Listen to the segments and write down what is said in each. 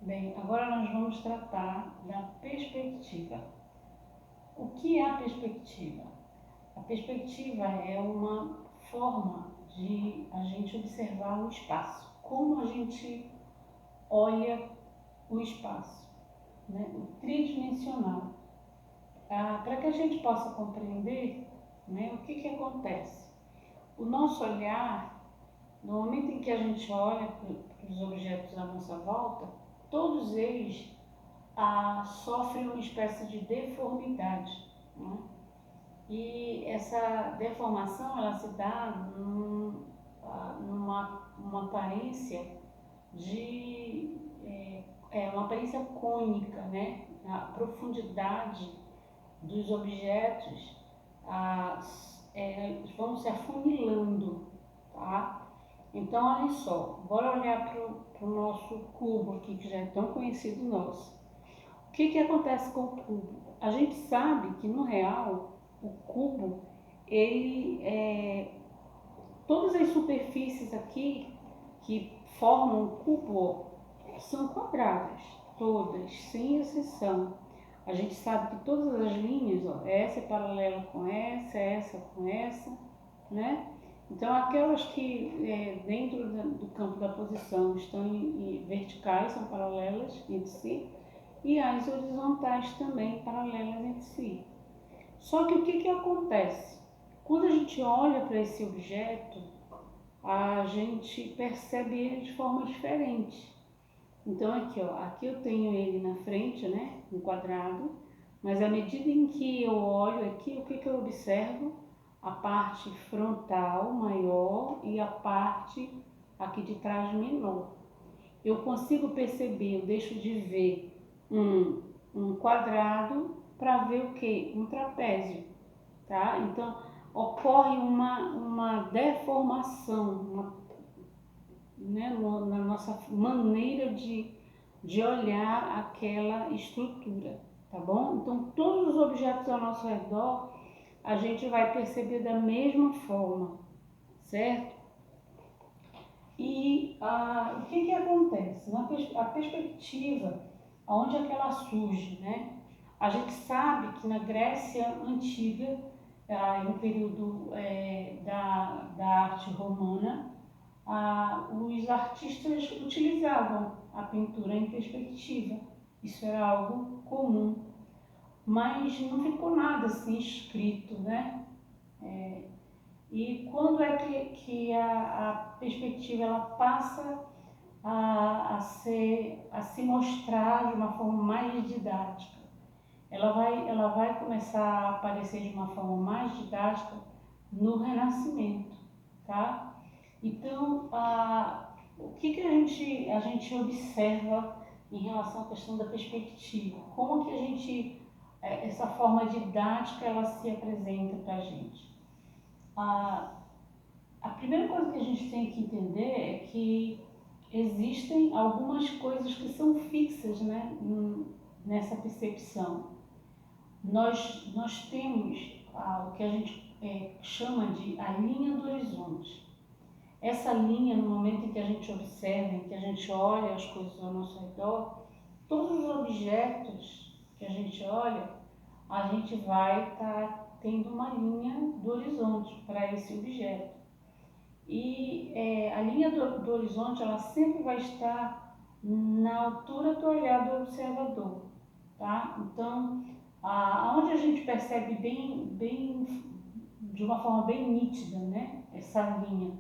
Bem, agora nós vamos tratar da perspectiva. O que é a perspectiva? A perspectiva é uma forma de a gente observar o espaço, como a gente olha o espaço, né? O tridimensional. Para que a gente possa compreender, né, o que acontece. O nosso olhar, no momento em que a gente olha para os objetos à nossa volta, todos eles sofrem uma espécie de deformidade, né? E essa deformação ela se dá numa aparência de uma aparência cônica, né? A profundidade dos objetos vão se afunilando, tá? Então, olha só, bora olhar para o nosso cubo aqui, que já é tão conhecido nosso. O que acontece com o cubo? A gente sabe que, no real, o cubo, todas as superfícies aqui que formam o cubo são quadradas, todas, sem exceção. A gente sabe que todas as linhas, essa é paralela com essa com essa, né? Então, aquelas que dentro do campo da posição estão em verticais, são paralelas entre si, e as horizontais também paralelas entre si. Só que o que acontece? Quando a gente olha para esse objeto, a gente percebe ele de forma diferente. Então aqui eu tenho ele na frente, né, um quadrado, mas à medida em que eu olho aqui, o que eu observo? A parte frontal maior e a parte aqui de trás menor. Eu consigo perceber, eu deixo de ver um quadrado para ver o que? Um trapézio, tá? Então ocorre uma deformação, né, na nossa maneira de olhar aquela estrutura, tá bom? Então, todos os objetos ao nosso redor, a gente vai perceber da mesma forma, certo? E o que acontece? A perspectiva, onde é que ela surge, né? A gente sabe que na Grécia Antiga, no período da arte romana, os artistas utilizavam a pintura em perspectiva. Isso era algo comum, mas não ficou nada assim escrito, né? E quando é que a perspectiva ela passa a se mostrar de uma forma mais didática? Ela vai começar a aparecer de uma forma mais didática no Renascimento, tá? Então, o que a gente observa em relação à questão da perspectiva? Como que essa forma didática, ela se apresenta para a gente? A primeira coisa que a gente tem que entender é que existem algumas coisas que são fixas, né, nessa percepção. Nós temos o que a gente chama de a linha do horizonte. Essa linha, no momento em que a gente observa, em que a gente olha as coisas ao nosso redor, todos os objetos que a gente olha, a gente vai estar tendo uma linha do horizonte para esse objeto. E a linha do horizonte, ela sempre vai estar na altura do olhar do observador, tá? Então, onde a gente percebe de uma forma bem nítida, né, essa linha?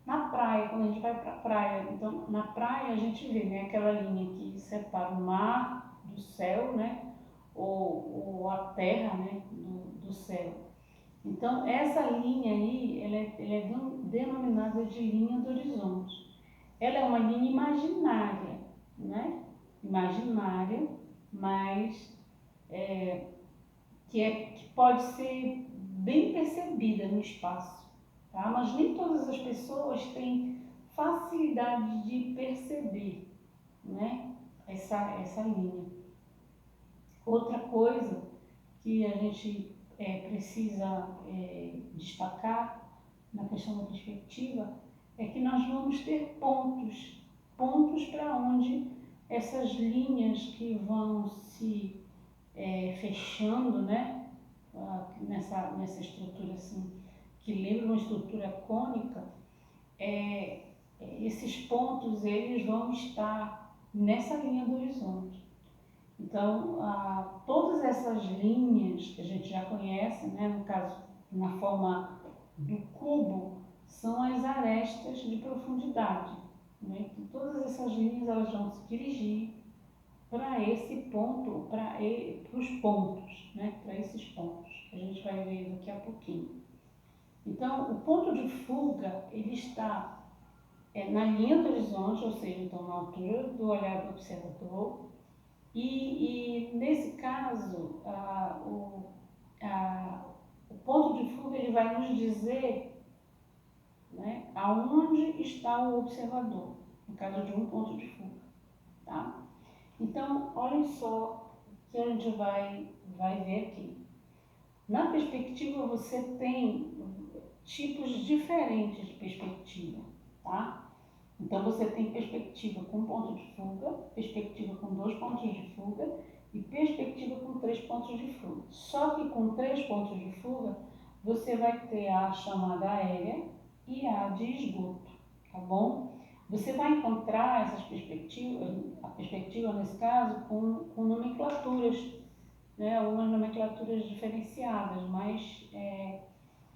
Na praia, quando a gente vai para a praia, então na praia a gente vê, né, aquela linha que separa o mar do céu, né, ou a terra, né, do céu. Então essa linha aí, ela é denominada de linha do horizonte. Ela é uma linha imaginária, né, imaginária, mas que pode ser bem percebida no espaço, tá? Mas nem todas as pessoas têm facilidade de perceber, né, essa linha. Outra coisa que a gente precisa destacar na questão da perspectiva é que nós vamos ter pontos para onde essas linhas que vão se fechando, né? Nessa estrutura assim, que lembra uma estrutura cônica, esses pontos eles vão estar nessa linha do horizonte. Então, todas essas linhas que a gente já conhece, né, no caso, na forma do cubo, são as arestas de profundidade. Né? Então, todas essas linhas elas vão se dirigir para esse ponto, para os pontos, né? Para esses pontos, que a gente vai ver daqui a pouquinho. Então, o ponto de fuga, ele está na linha do horizonte, ou seja, então na altura do olhar do observador, e nesse caso, o ponto de fuga ele vai nos dizer, né, aonde está o observador, no caso de um ponto de fuga. Tá? Então, olhem só o que a gente vai ver aqui. Na perspectiva, você tem tipos diferentes de perspectiva, tá? Então, você tem perspectiva com ponto de fuga, perspectiva com 2 pontos de fuga e perspectiva com 3 pontos de fuga. Só que com 3 pontos de fuga, você vai ter a chamada aérea e a de esgoto, tá bom? Você vai encontrar essas perspectivas, a perspectiva nesse caso, com nomenclaturas, né? Algumas nomenclaturas diferenciadas, mas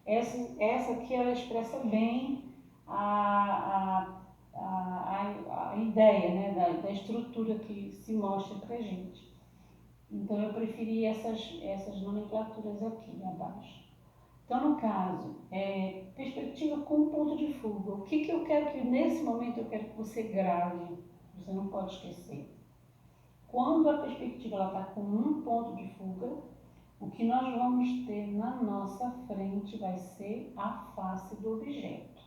essa aqui ela expressa bem a ideia, né? da estrutura que se mostra para a gente. Então eu preferi essas nomenclaturas aqui abaixo. Então, no caso, perspectiva com ponto de fuga. O que eu quero que, nesse momento, eu quero que você grave, você não pode esquecer. Quando a perspectiva está com um ponto de fuga, o que nós vamos ter na nossa frente vai ser a face do objeto.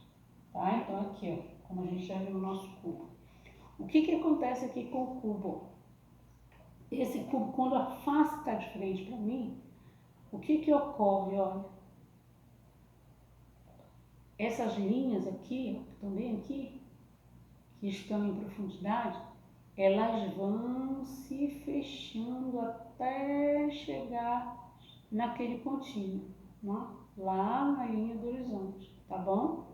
Tá? Então, aqui, ó, como a gente já viu no nosso cubo. O que acontece aqui com o cubo? Esse cubo, quando a face está de frente para mim, o que ocorre, olha? Essas linhas aqui, também aqui, que estão em profundidade, elas vão se fechando até chegar naquele pontinho, né? Lá na linha do horizonte, tá bom?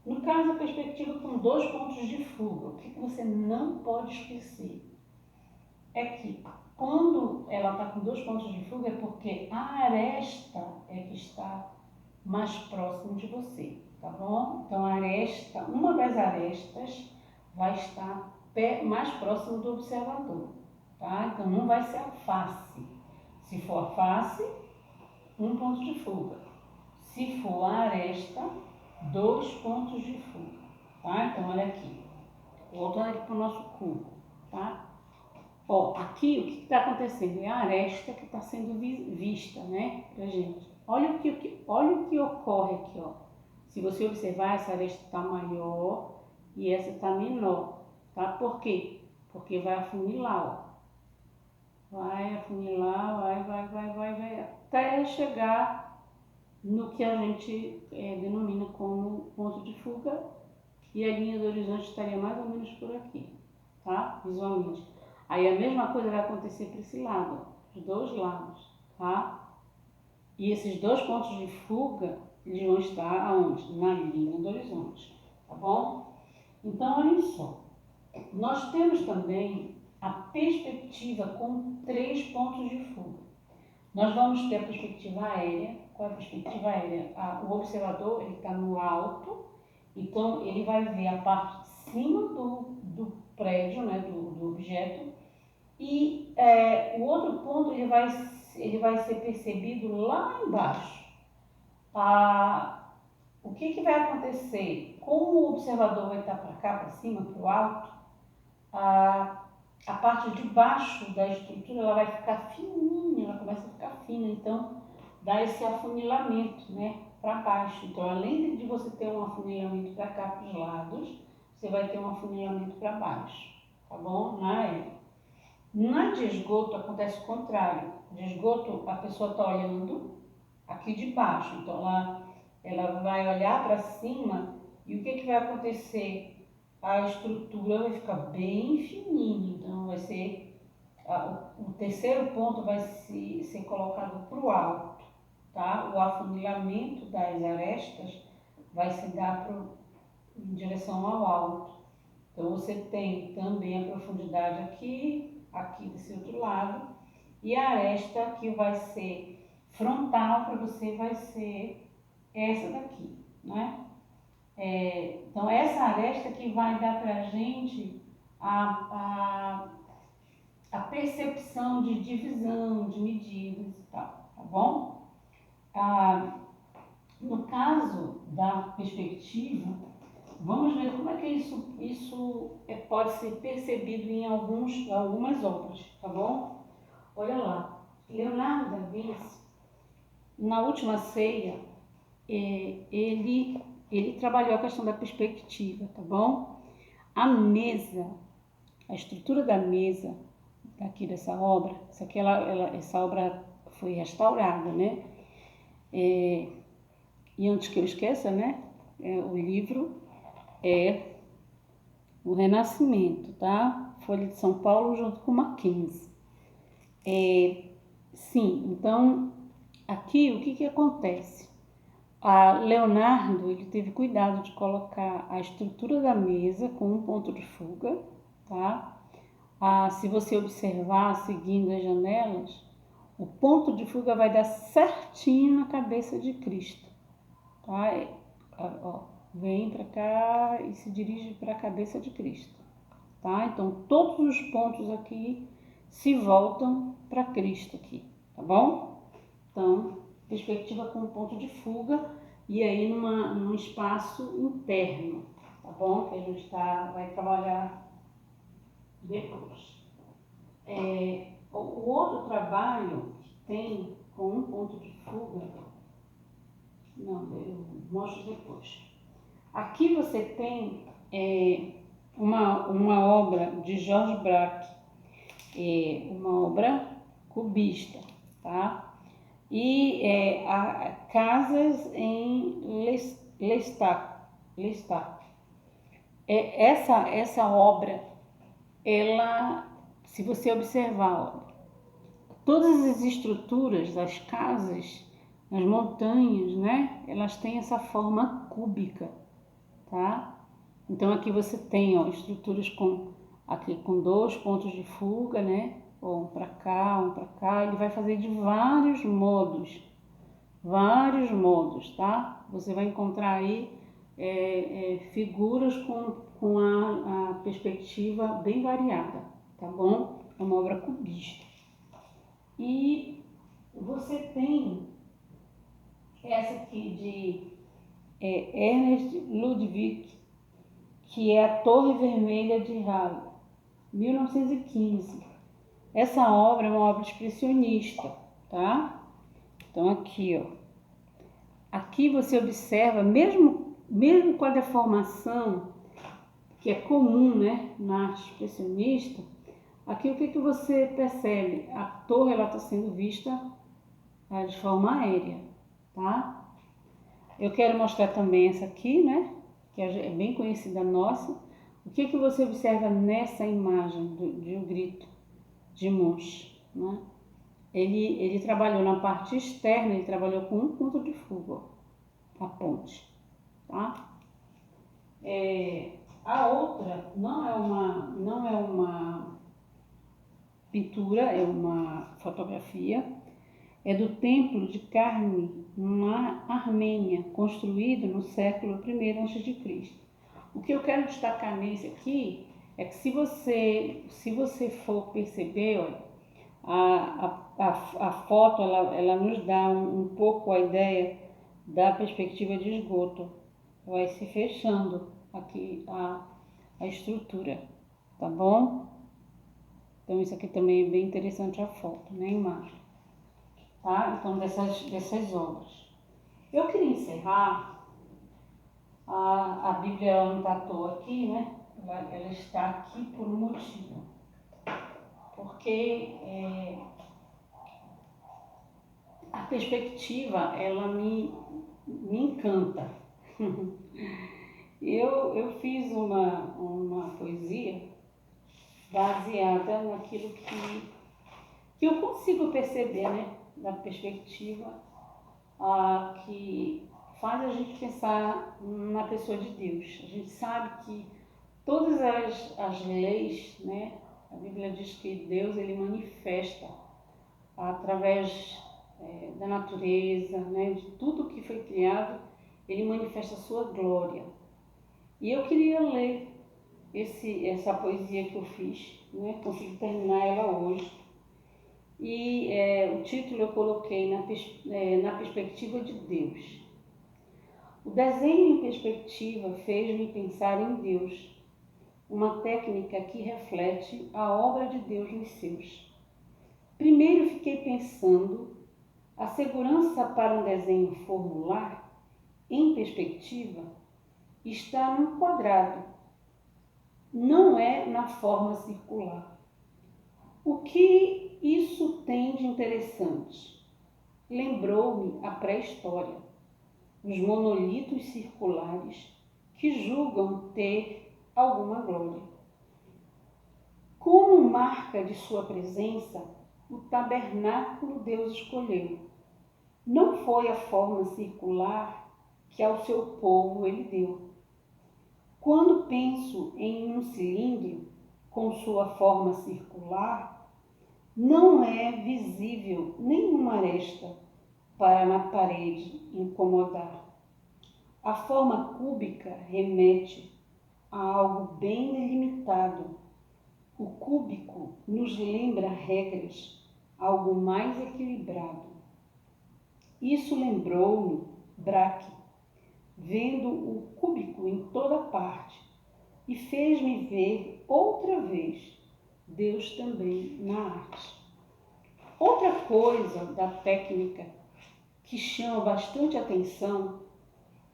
No caso, a perspectiva com 2 pontos de fuga, o que você não pode esquecer é que quando ela está com 2 pontos de fuga é porque a aresta é que está mais próximo de você, tá bom? Então, uma das arestas vai estar mais próximo do observador, tá? Então, não vai ser a face. Se for a face, 1 ponto de fuga. Se for a aresta, 2 pontos de fuga, tá? Então, olha aqui. Voltando aqui para o nosso cubo, tá? Ó, aqui o que está acontecendo? É a aresta que está sendo vista, né, pra gente. Olha o que ocorre aqui, ó. Se você observar, essa aresta está maior e essa está menor, tá? Por quê? Porque vai afunilar, ó. Vai afunilar, vai, até chegar no que a gente denomina como ponto de fuga, e a linha do horizonte estaria mais ou menos por aqui, tá? Visualmente. Aí a mesma coisa vai acontecer para esse lado, os 2 lados, tá? E esses 2 pontos de fuga, eles vão estar aonde? Na linha do horizonte, tá bom? Então, olha só, nós temos também a perspectiva com 3 pontos de fuga. Nós vamos ter a perspectiva aérea. Qual é a perspectiva aérea? O observador está no alto, então ele vai ver a parte de cima do prédio, né, do objeto, e o outro ponto ele vai ser percebido lá embaixo. O que vai acontecer? Como o observador vai estar para cá, para cima, para o alto, a parte de baixo da estrutura ela vai ficar fininha, ela começa a ficar fina, então dá esse afunilamento, né, para baixo. Então, além de você ter um afunilamento para cá, para os lados, você vai ter um afunilamento para baixo, tá bom? Na de esgoto acontece o contrário. De esgoto, a pessoa está olhando aqui de baixo, então ela vai olhar para cima e o que vai acontecer? a estrutura vai ficar bem fininha, então vai ser, o terceiro ponto vai ser colocado para o alto, tá? O afunilamento das arestas vai se dar em direção ao alto. Então você tem também a profundidade aqui desse outro lado, e a aresta que vai ser frontal para você vai ser essa daqui, né? Então essa aresta que vai dar para a gente a percepção de divisão, de medidas e tal, tá bom? No caso da perspectiva, vamos ver como é que isso pode ser percebido em algumas obras, tá bom? Olha lá, Leonardo da Vinci, na Última Ceia, ele trabalhou a questão da perspectiva, tá bom? A mesa, a estrutura da mesa aqui dessa obra, essa obra foi restaurada, né? E antes que eu esqueça, né? O livro é O Renascimento, tá? Folha de São Paulo junto com Mackenzie. Sim, então aqui o que acontece? Leonardo ele teve cuidado de colocar a estrutura da mesa com um ponto de fuga, tá? Se você observar seguindo as janelas, o ponto de fuga vai dar certinho na cabeça de Cristo, tá? Vem para cá e se dirige para a cabeça de Cristo, tá? Então todos os pontos aqui se voltam para Cristo aqui, tá bom? Então, perspectiva com ponto de fuga e aí num espaço interno, tá bom? Que a gente vai trabalhar depois. O outro trabalho que tem com um ponto de fuga, não, eu mostro depois. Aqui você tem uma obra de Georges Braque, uma obra cubista, tá? E Casas em Lestat. Essa obra, ela, se você observar, todas as estruturas das casas, nas montanhas, né? Elas têm essa forma cúbica, tá? Então aqui você tem estruturas com 2 pontos de fuga, né? Um para cá, ele vai fazer de vários modos, tá? Você vai encontrar aí figuras com a perspectiva bem variada, tá bom? É uma obra cubista. E você tem essa aqui de Ernest Ludwig, que é a Torre Vermelha de Halle, 1915. Essa obra é uma obra expressionista, tá? Então aqui, aqui você observa, mesmo com a deformação que é comum, né, na arte expressionista, aqui o que você percebe? A torre ela está sendo vista de forma aérea, tá? Eu quero mostrar também essa aqui, né, que é bem conhecida nossa. O que você observa nessa imagem de O Grito de Munch, né? Ele trabalhou na parte externa, ele trabalhou com um ponto de fuga, a ponte, tá? A outra não é uma pintura, é uma fotografia, é do Templo de Carme, na Armênia, construído no século I a.C. O que eu quero destacar nesse aqui é que se você for perceber, olha, a foto ela nos dá um pouco a ideia da perspectiva de esgoto. Vai se fechando aqui a estrutura, tá bom? Então isso aqui também é bem interessante a foto, né, a imagem, tá? Então dessas obras. Eu queria encerrar, a Bíblia ela não está à toa aqui, né? Ela está aqui por um motivo, porque a perspectiva ela me encanta. Eu fiz uma poesia baseada naquilo que eu consigo perceber, né? Da perspectiva que faz a gente pensar na pessoa de Deus. A gente sabe que todas as leis, né? A Bíblia diz que Deus ele manifesta através da natureza, né? De tudo que foi criado, ele manifesta a sua glória. E eu queria ler essa poesia que eu fiz, né? Consegui terminar ela hoje. E o título eu coloquei na perspectiva de Deus. O desenho em perspectiva fez-me pensar em Deus, uma técnica que reflete a obra de Deus nos seus. Primeiro fiquei pensando, a segurança para um desenho formular, em perspectiva, está num quadrado, não é na forma circular. O que isso tem de interessante? Lembrou-me a pré-história, os monolitos circulares que julgam ter alguma glória. Como marca de sua presença, o tabernáculo Deus escolheu. Não foi a forma circular que ao seu povo ele deu. Quando penso em um cilindro com sua forma circular, não é visível nenhuma aresta para na parede incomodar. A forma cúbica remete a algo bem delimitado. O cúbico nos lembra regras, algo mais equilibrado. Isso lembrou-me Braque, vendo o cúbico em toda parte, e fez-me ver outra vez Deus também na arte. Outra coisa da técnica que chama bastante atenção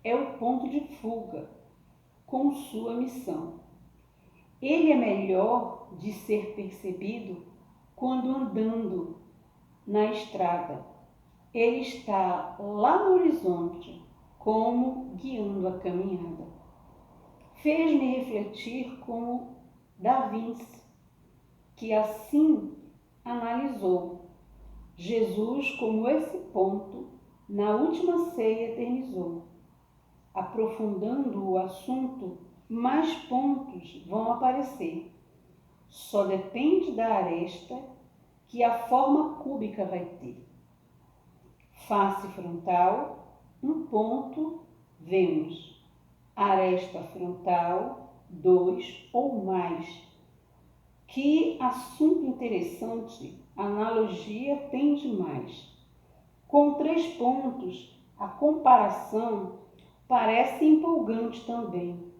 é o ponto de fuga com sua missão. Ele é melhor de ser percebido quando andando na estrada. Ele está lá no horizonte, como guiando a caminhada. Fez-me refletir como Da Vinci, que assim analisou Jesus como esse ponto na última ceia eternizou. Aprofundando o assunto, mais pontos vão aparecer. Só depende da aresta que a forma cúbica vai ter. Face frontal, um ponto, vemos. Aresta frontal, 2 ou mais. Que assunto interessante, analogia tem demais. Com 3 pontos, a comparação parece empolgante também.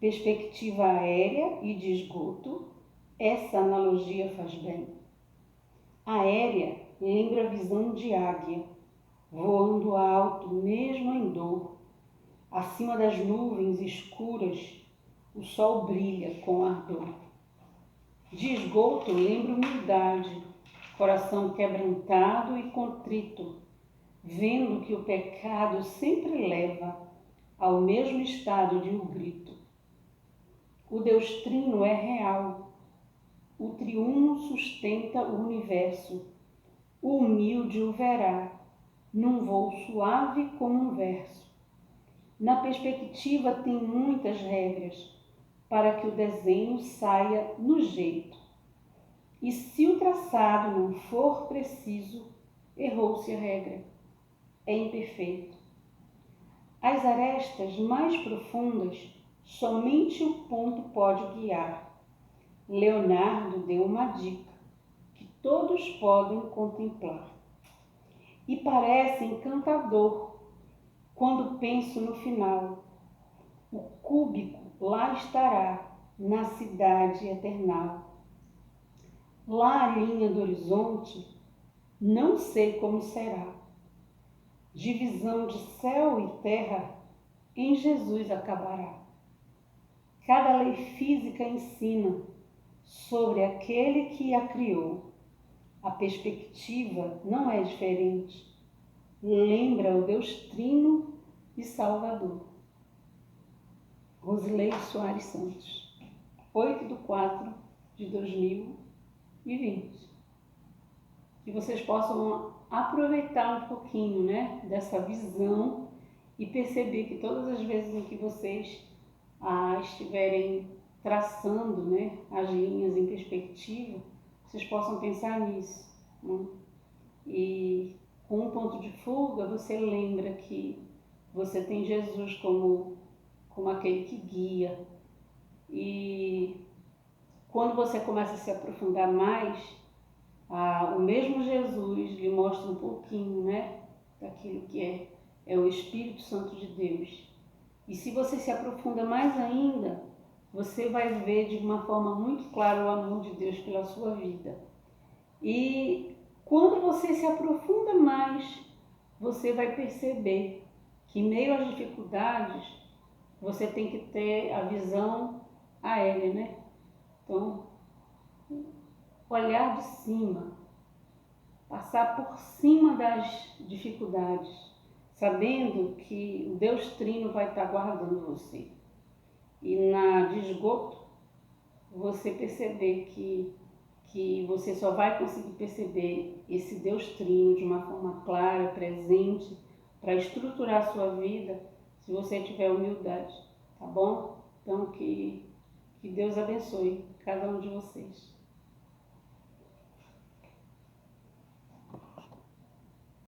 Perspectiva aérea e de esgoto, essa analogia faz bem. Aérea lembra a visão de águia, voando alto mesmo em dor. Acima das nuvens escuras, o sol brilha com ardor. De esgoto lembra humildade, coração quebrantado e contrito, vendo que o pecado sempre leva ao mesmo estado de um grito. O Deus Trino é real, o triuno sustenta o universo, o humilde o verá, num voo suave como um verso. Na perspectiva tem muitas regras, para que o desenho saia no jeito. E se o traçado não for preciso, errou-se a regra. É imperfeito. As arestas mais profundas, somente o ponto pode guiar. Leonardo deu uma dica que todos podem contemplar. E parece encantador quando penso no final. O cúbico lá estará, na cidade eternal. Lá a linha do horizonte, não sei como será. Divisão de céu e terra em Jesus acabará. Cada lei física ensina sobre aquele que a criou. A perspectiva não é diferente. Lembra o Deus Trino e Salvador. Rosileide Soares Santos, 8/4/2020. Que vocês possam aproveitar um pouquinho, né, dessa visão e perceber que todas as vezes em que vocês estiverem traçando, né, as linhas em perspectiva, vocês possam pensar nisso, né? E com um ponto de fuga, você lembra que você tem Jesus como aquele que guia. E quando você começa a se aprofundar mais, o mesmo Jesus lhe mostra um pouquinho, né, daquilo que é o Espírito Santo de Deus. E se você se aprofunda mais ainda, você vai ver de uma forma muito clara o amor de Deus pela sua vida. E quando você se aprofunda mais, você vai perceber que, em meio às dificuldades, você tem que ter a visão aérea, né? Então, olhar de cima, passar por cima das dificuldades, sabendo que o Deus Trino vai estar guardando você. E de esgoto, você perceber que você só vai conseguir perceber esse Deus Trino de uma forma clara, presente, para estruturar a sua vida, se você tiver humildade, tá bom? Então, que Deus abençoe cada um de vocês.